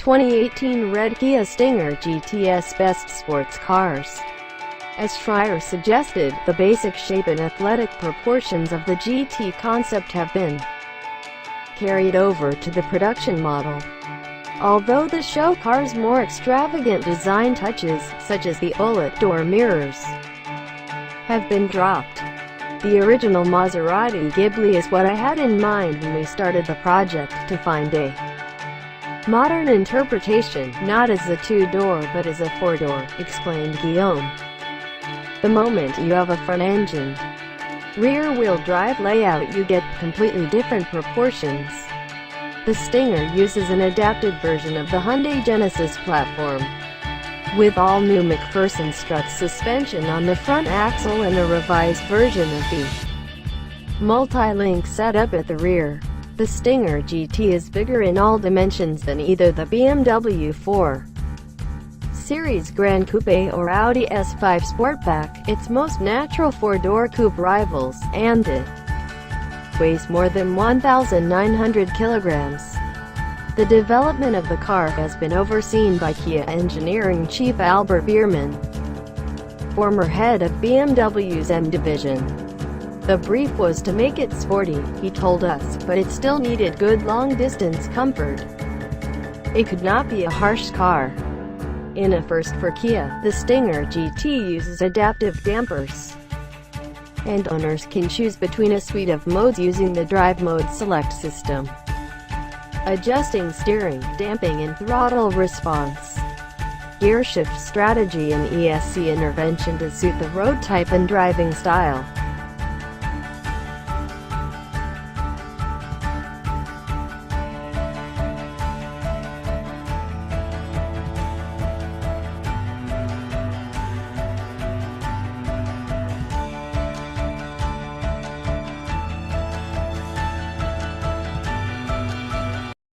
2018 Red Kia Stinger GT's best sports cars. As Schreier suggested, the basic shape and athletic proportions of the GT concept have been carried over to the production model. Although the show car's more extravagant design touches, such as the bullet door mirrors, have been dropped. The original Maserati Ghibli is what I had in mind when we started the project, to find a modern interpretation, not as a two-door but as a four-door, explained Guillaume. The moment you have a front-engine, rear-wheel drive layout, you get completely different proportions. The Stinger uses an adapted version of the Hyundai Genesis platform, with all-new McPherson strut suspension on the front axle and a revised version of the multi-link setup at the rear. The Stinger GT is bigger in all dimensions than either the BMW 4 Series Gran Coupe or Audi S5 Sportback, its most natural four-door coupe rivals, and it weighs more than 1,900 kilograms. The development of the car has been overseen by Kia engineering chief Albert Biermann, former head of BMW's M division. The brief was to make it sporty, he told us, but it still needed good long-distance comfort. It could not be a harsh car. In a first for Kia, the Stinger GT uses adaptive dampers, and owners can choose between a suite of modes using the Drive Mode Select system, adjusting steering, damping and throttle response, gearshift strategy and ESC intervention to suit the road type and driving style.